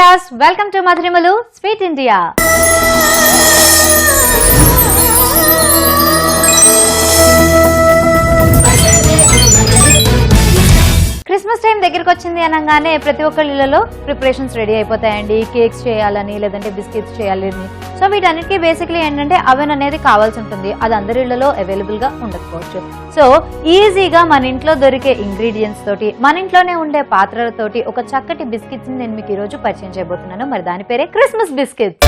Viewers, welcome to Madhurimalu sweet India. Christmas time దగ్గరికి వచ్చింది అనగానే ప్రతి ఒక్కరి ఇళ్లలో ప్రిపరేషన్స్ రెడీ అయిపోతాయండి. కేక్స్ చేయాలని, లేదంటే బిస్కెట్స్ చేయాలని. సో వీటన్నిటికీ బేసిక్లీ ఏంటంటే అవెన్ అనేది కావాల్సి ఉంటుంది. అది అందరి ఇళ్లలో అవైలబుల్ గా ఉండకపోవచ్చు. సో ఈజీగా మన ఇంట్లో దొరికే ఇంగ్రీడియంట్స్ తోటి, మన ఇంట్లోనే ఉండే పాత్రలతోటి ఒక చక్కటి బిస్కెట్స్ నేను మీకు ఈ రోజు పరిచయం చేయబోతున్నాను. మరి దాని పేరే Christmas biscuits.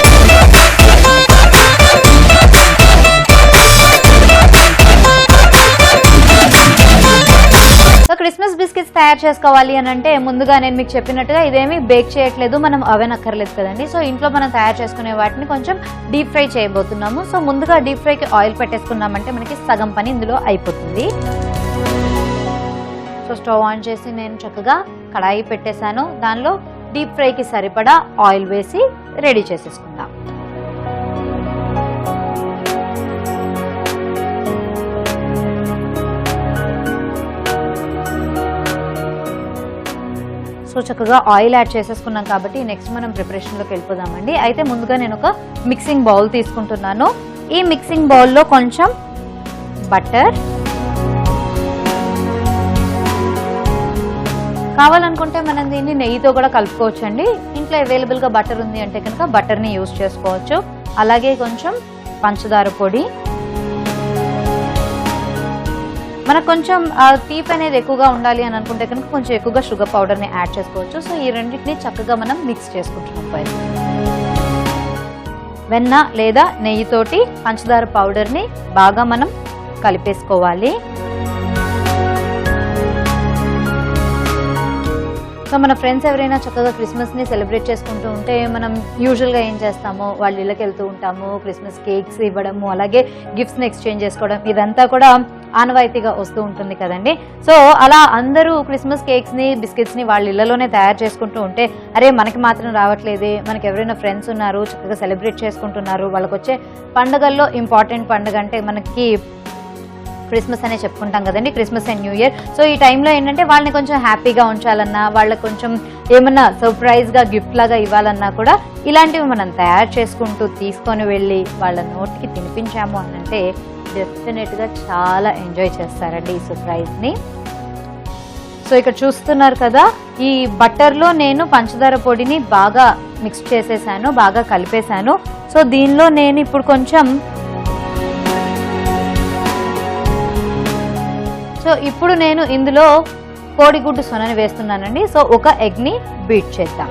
So Christmas biscuits తయారు చేసుకోవాలి అని అంటే ముందుగా నేను మీకు చెప్పినట్టుగా ఇదేమి బేక్ చేయట్లేదు, మనం అవెన్ అక్కర్లేదు కదండి. సో ఇంట్లో మనం తయారు చేసుకునే వాటిని కొంచెం డీప్ ఫ్రై చేయబోతున్నాము. సో ముందుగా డీప్ ఫ్రైకి ఆయిల్ పెట్టేసుకున్నామంటే మనకి సగం పని ఇందులో అయిపోతుంది. సో స్టవ్ ఆన్ చేసి నేను చక్కగా కడాయి పెట్టేశాను. దానిలో డీప్ ఫ్రైకి సరిపడా ఆయిల్ వేసి రెడీ చేసేసుకుందాం. సో చక్కగా ఆయిల్ యాడ్ చేసేసుకున్నాం కాబట్టి నెక్స్ట్ మనం ప్రిపరేషన్లోకి వెళ్ళిపోదామండి. అయితే ముందుగా నేను ఒక మిక్సింగ్ బౌల్ తీసుకుంటున్నాను. ఈ మిక్సింగ్ బౌల్లో కొంచెం బటర్, కావాలనుకుంటే మనం దీన్ని నెయ్యితో కూడా కలుపుకోవచ్చు అండి. ఇంట్లో అవైలబుల్గా బటర్ ఉంది అంటే కనుక బటర్ని యూజ్ చేసుకోవచ్చు. అలాగే కొంచెం పంచదార పొడి, మనకు కొంచెం తీపి అనేది ఎక్కువగా ఉండాలి అని అనుకుంటే కనుక కొంచెం ఎక్కువగా షుగర్ పౌడర్ని యాడ్ చేసుకోవచ్చు. సో ఈ రెండింటిని చక్కగా మనం మిక్స్ చేసుకుంటున్నాం. పైన వెన్న లేదా నెయ్యితోటి పంచదార పౌడర్ని బాగా మనం కలిపేసుకోవాలి. సో మన ఫ్రెండ్స్ ఎవరైనా చక్కగా క్రిస్మస్ని సెలబ్రేట్ చేసుకుంటూ ఉంటే మనం యూజువల్గా ఏం చేస్తాము, వాళ్ళ ఇళ్ళకి వెళ్తూ ఉంటాము, క్రిస్మస్ కేక్స్ ఇవ్వడము, అలాగే గిఫ్ట్స్ని ఎక్స్చేంజ్ చేసుకోవడం, ఇదంతా కూడా ఆనవాయితీగా వస్తూ ఉంటుంది కదండి. సో అలా అందరూ క్రిస్మస్ కేక్స్ని బిస్కెట్స్ని వాళ్ళ ఇళ్లలోనే తయారు చేసుకుంటూ ఉంటే అరే మనకి మాత్రం రావట్లేదే, మనకి ఎవరైనా ఫ్రెండ్స్ ఉన్నారు చక్కగా సెలబ్రేట్ చేసుకుంటున్నారు, వాళ్ళకి వచ్చే పండుగల్లో ఇంపార్టెంట్ పండుగ అంటే మనకి క్రిస్మస్ అనే చెప్పుకుంటాం కదండి, Christmas and new year. So ఈ టైంలో ఏంటంటే వాళ్ళని కొంచెం హ్యాపీగా ఉంచాలన్నా, వాళ్ళకి కొంచెం ఏమన్నా సర్ప్రైజ్గా గిఫ్ట్ లాగా ఇవ్వాలన్నా కూడా ఇలాంటివి మనం తయారు చేసుకుంటూ తీసుకొని వెళ్ళి వాళ్ళ నోటికి తినిపించాము అని అంటే డెఫినెట్గా చాలా ఎంజాయ్ చేస్తారండి ఈ సర్ప్రైజ్ని. సో ఇక్కడ చూస్తున్నారు కదా, ఈ బటర్లో నేను పంచదార పొడిని బాగా మిక్స్ చేసేసాను, బాగా కలిపేశాను. సో దీనిలో నేను ఇప్పుడు కొంచెం ఇప్పుడు నేను ఇందులో కోడిగుడ్డు సొనని వేస్తున్నానండి. సో ఒక ఎగ్ని బీట్ చేద్దాం.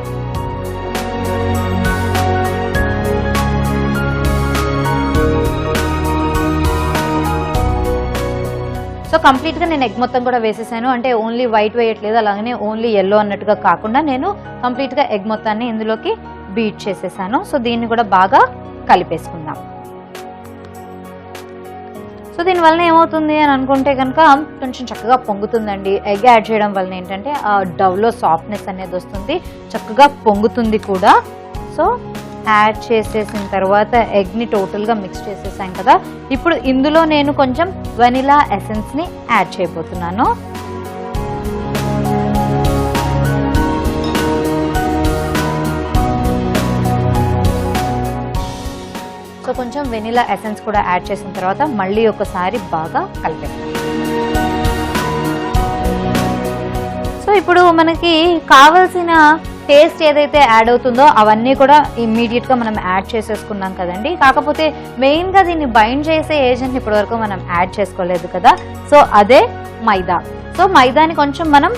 సో కంప్లీట్గా నేను ఎగ్ మొత్తం కూడా వేసేసాను. అంటే ఓన్లీ వైట్ వేయట్లేదు, అలాగనే ఓన్లీ ఎల్లో అన్నట్టుగా కాకుండా నేను కంప్లీట్గా ఎగ్ మొత్తాన్ని ఇందులోకి బీట్ చేసేసాను. సో దీన్ని కూడా బాగా కలిపేసుకుందాం. సో దీనివల్ల ఏమవుతుంది అని అనుకుంటే కనుక కొంచెం చక్కగా పొంగుతుందండి. ఎగ్ యాడ్ చేయడం వలన ఏంటంటే ఆ డవ్లో సాఫ్ట్నెస్ అనేది వస్తుంది, చక్కగా పొంగుతుంది కూడా. సో యాడ్ చేసేసిన తర్వాత ఎగ్ని టోటల్గా మిక్స్ చేసేసాం కదా. ఇప్పుడు ఇందులో నేను కొంచెం వెనిలా ఎసెన్స్ని యాడ్ చేయబోతున్నాను. సో కొంచెం వెనిలా ఎసెన్స్ కూడా యాడ్ చేసిన తర్వాత మళ్ళీ ఒకసారి బాగా కలిపేస్తాం. సో ఇప్పుడు మనకి కావాల్సిన టేస్ట్ ఏదైతే యాడ్ అవుతుందో అవన్నీ కూడా ఇమ్మీడియట్గా మనం యాడ్ చేసేసుకున్నాం కదండి. కాకపోతే మెయిన్గా దీన్ని బైండ్ చేసే ఏజెంట్ని ఇప్పటివరకు మనం యాడ్ చేసుకోలేదు కదా. సో అదే మైదా. సో మైదాని కొంచెం మనం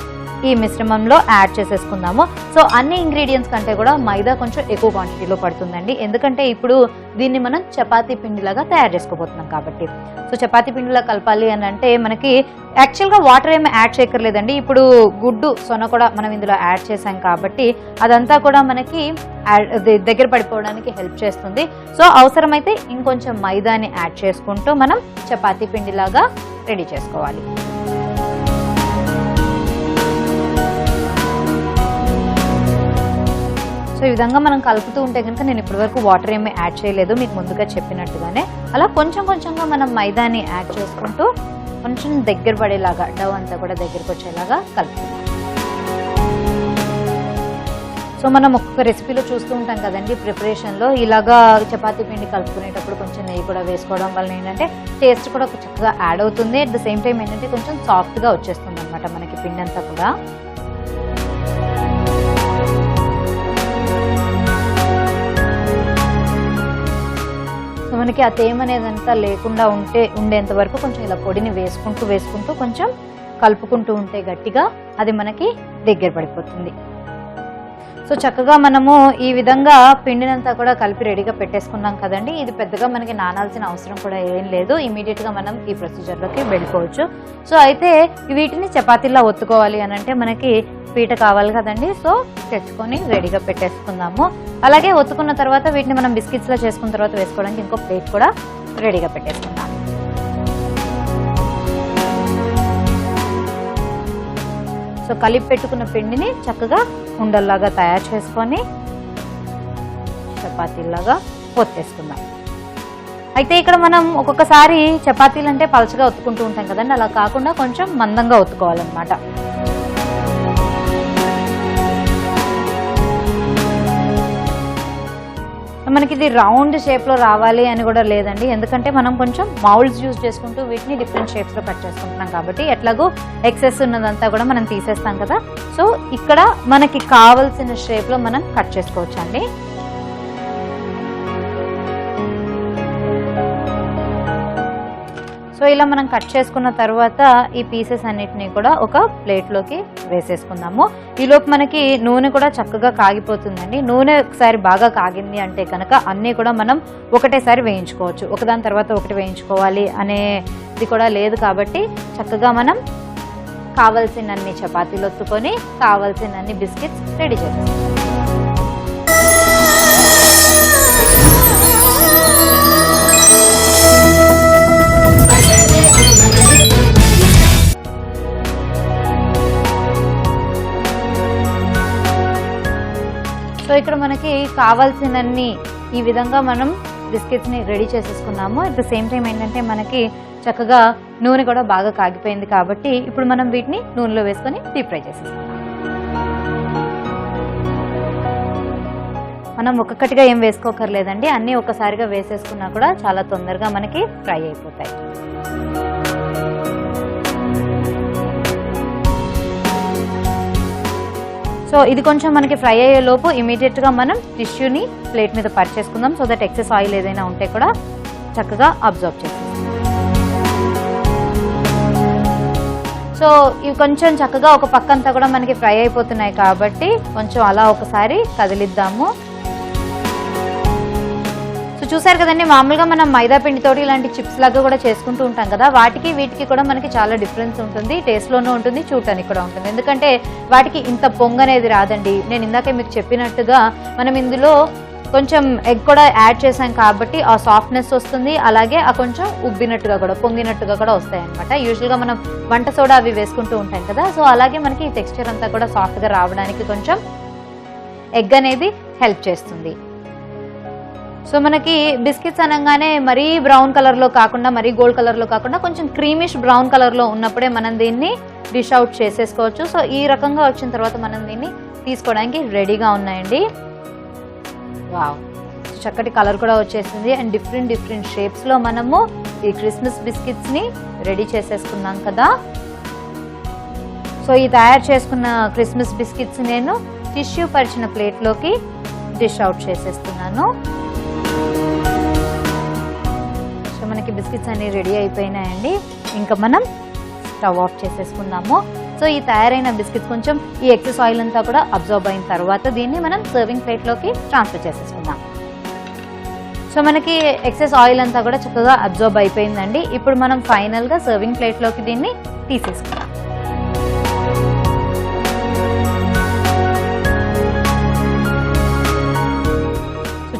ఈ మిశ్రమంలో యాడ్ చేసేసుకుందాము. సో అన్ని ఇంగ్రీడియంట్స్ కంటే కూడా మైదా కొంచెం ఎక్కువ క్వాంటిటీలో పడుతుందండి, ఎందుకంటే ఇప్పుడు దీన్ని మనం చపాతీ పిండిలాగా తయారు చేసుకోబోతున్నాం కాబట్టి. సో చపాతీ పిండిలా కలపాలి అని అంటే మనకి యాక్చువల్గా వాటర్ ఏమి యాడ్ చేయక్కర్లేదండి. ఇప్పుడు గుడ్డు సొన కూడా మనం ఇందులో యాడ్ చేసాం కాబట్టి అదంతా కూడా మనకి దగ్గర పడిపోవడానికి హెల్ప్ చేస్తుంది. సో అవసరమైతే ఇంకొంచెం మైదాని యాడ్ చేసుకుంటూ మనం చపాతీ పిండిలాగా రెడీ చేసుకోవాలి. సో ఈ విధంగా మనం కలుపుతూ ఉంటే కనుక నేను ఇప్పటివరకు వాటర్ ఏమీ యాడ్ చేయలేదు, మీకు ముందుగా చెప్పినట్టుగానే. అలా కొంచెం కొంచెంగా మనం మైదాని యాడ్ చేసుకుంటూ కొంచెం దగ్గర పడేలాగా డవ్ అంతా కూడా దగ్గరకు వచ్చేలాగా కలుపుతున్నాం. సో మనం ఒక్కొక్క రెసిపీలో చూస్తూ ఉంటాం కదండి ప్రిపరేషన్లో, ఇలాగా చపాతీ పిండి కలుపుకునేటప్పుడు కొంచెం నెయ్యి కూడా వేసుకోవడం వల్ల ఏంటంటే టేస్ట్ కూడా చక్కగా యాడ్ అవుతుంది. అట్ ద సేమ్ టైం ఏంటంటే కొంచెం సాఫ్ట్గా వచ్చేస్తుంది అనమాట మనకి పిండి అంతా కూడా. సో మనకి ఆ తేమ అనేదంతా లేకుండా ఉండేంత వరకు కొంచెం ఇలా పొడిని వేసుకుంటూ కొంచెం కలుపుకుంటూ ఉంటే గట్టిగా అది మనకి దగ్గర పడిపోతుంది. సో చక్కగా మనము ఈ విధంగా పిండినంతా కూడా కలిపి రెడీగా పెట్టేసుకున్నాం కదండి. ఇది పెద్దగా మనకి నానాల్సిన అవసరం కూడా ఏం లేదు, ఇమీడియట్గా మనం ఈ ప్రొసీజర్లోకి వెళ్ళిపోవచ్చు. సో అయితే వీటిని చపాతీలా ఒత్తుకోవాలి అని అంటే మనకి పీట కావాలి కదండి. సో తెచ్చుకొని రెడీగా పెట్టేసుకుందాము. అలాగే ఒత్తుకున్న తర్వాత వీటిని మనం బిస్కెట్స్లా చేసుకున్న తర్వాత వేసుకోవడానికి ఇంకో ప్లేట్ కూడా రెడీగా పెట్టేసుకుందాం. సో కలిపి పెట్టుకున్న పిండిని చక్కగా ఉండల్లాగా తయారు చేసుకొని చపాతీలాగా ఒత్తేసుకుందాం. అయితే ఇక్కడ మనం ఒక్కొక్కసారి చపాతీలు అంటే పలచగా ఒత్తుకుంటూ ఉంటాం కదండి, అలా కాకుండా కొంచెం మందంగా ఒత్తుకోవాలన్నమాట. మనకి ఇది రౌండ్ షేప్లో రావాలి అని కూడా లేదండి, ఎందుకంటే మనం కొంచెం మౌల్డ్స్ యూజ్ చేసుకుంటూ వీటిని డిఫరెంట్ షేప్స్లో కట్ చేసుకుంటున్నాం కాబట్టి ఎట్లాగో ఎక్సెస్ ఉన్నదంతా కూడా మనం తీసేస్తాం కదా. సో ఇక్కడ మనకి కావాల్సిన షేప్లో మనం కట్ చేసుకోవచ్చు అండి. సో ఇలా మనం కట్ చేసుకున్న తర్వాత ఈ పీసెస్ అన్నిటినీ కూడా ఒక ప్లేట్లోకి వేసేసుకుందాము. ఈలోపు మనకి నూనె కూడా చక్కగా కాగిపోతుందండి. నూనె ఒకసారి బాగా కాగింది అంటే కనుక అన్నీ కూడా మనం ఒకటేసారి వేయించుకోవచ్చు, ఒకదాని తర్వాత ఒకటి వేయించుకోవాలి అనేది కూడా లేదు. కాబట్టి చక్కగా మనం కావాల్సినన్ని చపాతీలు ఒత్తుకొని కావాల్సినన్ని బిస్కెట్స్ రెడీ చేసేస్తాం. సో ఇక్కడ మనకి కావాల్సినన్ని ఈ విధంగా మనం బిస్కెట్స్ని రెడీ చేసేసుకున్నాము. అట్ ద సేమ్ టైం ఏంటంటే మనకి చక్కగా నూనె కూడా బాగా కాగిపోయింది కాబట్టి ఇప్పుడు మనం వీటిని నూనెలో వేసుకొని డీప్ ఫ్రై చేసేసుకున్నాం. మనం ఒక్కొక్కటిగా ఏం వేసుకోకర్లేదండి, అన్నీ ఒక్కసారిగా వేసేసుకున్నా కూడా చాలా తొందరగా మనకి ఫ్రై అయిపోతాయి. సో ఇది కొంచెం మనకి ఫ్రై అయ్యే లోపు ఇమీడియట్గా మనం టిష్యూని ప్లేట్ మీద పరిచేసుకుందాం. సో దట్ ఎక్సెస్ ఆయిల్ ఏదైనా ఉంటే కూడా చక్కగా అబ్జర్వ్ చేసేస్తాం. సో ఇవి కొంచెం చక్కగా ఒక పక్కంతా కూడా మనకి ఫ్రై అయిపోతున్నాయి కాబట్టి కొంచెం అలా ఒకసారి కదిలిద్దాము. సో చూసారు కదండి, మామూలుగా మనం మైదా పిండితోటి ఇలాంటి చిప్స్ లాగా కూడా చేసుకుంటూ ఉంటాం కదా, వాటికి వీటికి కూడా మనకి చాలా డిఫరెన్స్ ఉంటుంది. టేస్ట్లోనూ ఉంటుంది, చూడటానికి కూడా ఉంటుంది. ఎందుకంటే వాటికి ఇంత పొంగనేది రాదండి. నేను ఇందాకే మీకు చెప్పినట్టుగా మనం ఇందులో కొంచెం ఎగ్ కూడా యాడ్ చేసాం కాబట్టి ఆ సాఫ్ట్నెస్ వస్తుంది, అలాగే ఆ కొంచెం ఉబ్బినట్టుగా కూడా పొంగినట్టుగా కూడా వస్తాయి అనమాట. యూజువల్గా మనం వంట సోడా అవి వేసుకుంటూ ఉంటాం కదా, సో అలాగే మనకి ఈ టెక్స్చర్ అంతా కూడా సాఫ్ట్గా రావడానికి కొంచెం ఎగ్ అనేది హెల్ప్ చేస్తుంది. సో మనకి బిస్కెట్స్ అనగానే మరీ బ్రౌన్ కలర్లో కాకుండా మరీ గోల్డ్ కలర్లో కాకుండా కొంచెం క్రీమిష్ బ్రౌన్ కలర్లో ఉన్నప్పుడే మనం దీన్ని డిష్ అవుట్ చేసేసుకోవచ్చు. సో ఈ రకంగా వచ్చిన తర్వాత మనం దీన్ని తీసుకోవడానికి రెడీగా ఉన్నాయండి. వావ్, చక్కటి కలర్ కూడా వచ్చేసింది. అండ్ డిఫరెంట్ షేప్స్లో మనము ఈ క్రిస్మస్ బిస్కెట్స్ని రెడీ చేసేసుకున్నాం కదా. సో ఈ తయారు చేసుకున్న క్రిస్మస్ బిస్కెట్స్ నేను టిష్యూ పరిచిన ప్లేట్లోకి డిష్ అవుట్ చేసేస్తున్నాను. సో మనకి బిస్కెట్స్ అన్ని రెడీ అయిపోయినాయండి. ఇంకా మనం స్టవ్ ఆఫ్ చేసేసుకుందాము. సో ఈ తయారైన బిస్కెట్స్ కొంచెం ఈ ఎక్సెస్ ఆయిల్ అంతా కూడా అబ్జర్వ్ అయిన తర్వాత దీన్ని మనం సర్వింగ్ ప్లేట్లోకి ట్రాన్స్ఫర్ చేసేసుకుందాం. సో మనకి ఎక్సెస్ ఆయిల్ అంతా కూడా చక్కగా అబ్జర్వ్ అయిపోయిందండి. ఇప్పుడు మనం ఫైనల్గా సర్వింగ్ ప్లేట్లోకి దీన్ని తీసేసుకుందాం.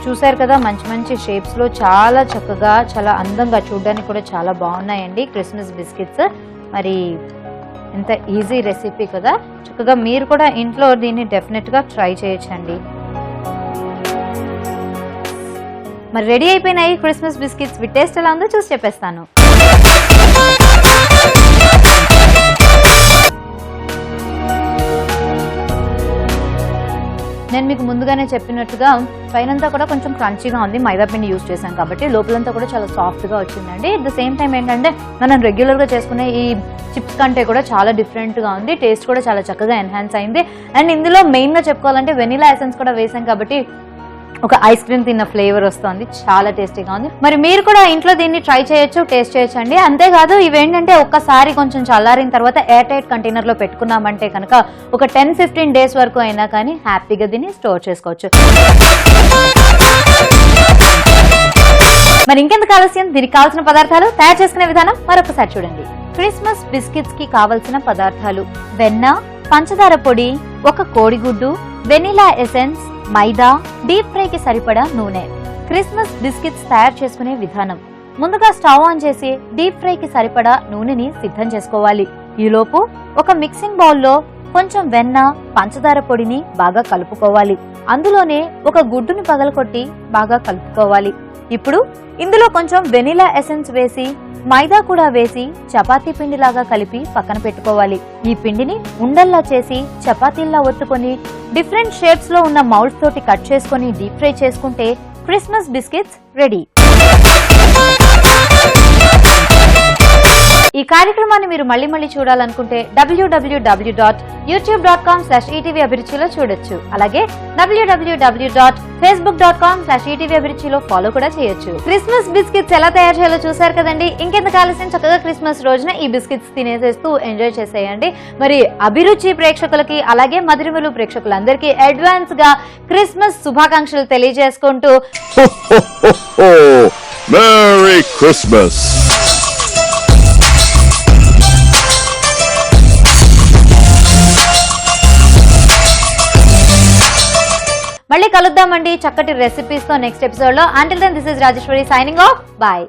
చూసారు కదా, మంచి షేప్స్లో చాలా చక్కగా చాలా అందంగా చూడడానికి కూడా చాలా బాగున్నాయండి క్రిస్మస్ బిస్కెట్స్. మరి ఎంత ఈజీ రెసిపీ కదా, చక్కగా మీరు కూడా ఇంట్లో దీన్ని డెఫినెట్గా ట్రై చేయొచ్చండి. మరి రెడీ అయిపోయినాయి క్రిస్మస్ బిస్కెట్స్. వీటి టేస్ట్ ఎలా ఉందో చూసి చెప్పేస్తాను. నేను మీకు ముందుగానే చెప్పినట్టుగా పైనంతా కూడా కొంచెం క్రంచీగా ఉంది, మైదా పిండి యూజ్ చేశాం కాబట్టి. లోపలంతా కూడా చాలా సాఫ్ట్గా వచ్చిందండి. అట్ ద సేమ్ టైం ఏంటంటే మనం రెగ్యులర్గా చేసుకునే ఈ చిప్స్ కంటే కూడా చాలా డిఫరెంట్గా ఉంది. టేస్ట్ కూడా చాలా చక్కగా ఎన్హాన్స్ అయింది. అండ్ ఇందులో మెయిన్గా చెప్పుకోవాలంటే వెనిలా ఎసెన్స్ కూడా వేసాం కాబట్టి ఒక ఐస్ క్రీమ్ తిన్న ఫ్లేవర్ వస్తుంది, చాలా టేస్టీగా ఉంది. మరి మీరు కూడా ఇంట్లో దీన్ని ట్రై చేయొచ్చు, టేస్ట్ చేయొచ్చు అండి. అంతేకాదు ఇవేంటంటే ఒక్కసారి కొంచెం చల్లారిన తర్వాత ఎయిర్ టైట్ కంటైనర్ లో పెట్టుకున్నామంటే కనుక ఒక 10-15 డేస్ వరకు అయినా కానీ హ్యాపీగా దీన్ని స్టోర్ చేసుకోవచ్చు. మరి ఇంకెందుకు ఆలస్యం, దీనికి కావాల్సిన పదార్థాలు, తయారు చేసుకునే విధానం మరొకసారి చూడండి. క్రిస్మస్ బిస్కెట్స్ కి కావలసిన పదార్థాలు: వెన్న, పంచదార పొడి, ఒక కోడిగుడ్డు, వెనిలా ఎసెన్స్, మైదా, డీప్ ఫ్రైకి సరిపడా నూనె. క్రిస్మస్ బిస్కెట్స్ తయారు చేసుకునే విధానం: ముందుగా స్టవ్ ఆన్ చేసి డీప్ ఫ్రైకి సరిపడా నూనెని సిద్ధం చేసుకోవాలి. ఈలోపు ఒక మిక్సింగ్ బౌల్లో కొంచెం వెన్న, పంచదార పొడిని బాగా కలుపుకోవాలి. అందులోనే ఒక గుడ్డుని పగలకొట్టి బాగా కలుపుకోవాలి. ఇప్పుడు ఇందులో కొంచెం వెనిలా ఎసెన్స్ వేసి మైదా కూడా వేసి చపాతీ పిండిలాగా కలిపి పక్కన పెట్టుకోవాలి. ఈ పిండిని ఉండల్లా చేసి చపాతీల్లా ఒత్తుకొని డిఫరెంట్ షేప్స్ లో ఉన్న మౌల్డ్స్ తోటి కట్ చేసుకొని డీప్ ఫ్రై చేసుకుంటే క్రిస్మస్ బిస్కెట్స్ రెడీ. ఈ కార్యక్రమాన్ని మీరు మళ్ళీ చూడాలనుకుంటే www.youtube.com/ETV అభిరుచిలో చూడొచ్చు. అలాగే www.facebook.com/ETV అభిరుచిలో ఫాలో కూడా చేయొచ్చు. క్రిస్మస్ బిస్కెట్స్ ఎలా తయారు చేయాలో చూసారు కదండి. ఇంకెందుకు ఆలస్యం, చక్కగా క్రిస్మస్ రోజున ఈ బిస్కెట్స్ తినేసేస్తూ ఎంజాయ్ చేసేయండి. మరి అభిరుచి ప్రేక్షకులకి అలాగే మధురిమలు ప్రేక్షకులందరికీ అడ్వాన్స్ గా క్రిస్మస్ శుభాకాంక్షలు తెలియజేసుకుంటూ Merry Christmas! మళ్ళీ కలుద్దామండి చక్కటి రెసిపీస్ తో నెక్స్ట్ ఎపిసోడ్ లో. Until then this is Rajeshwari signing off. Bye.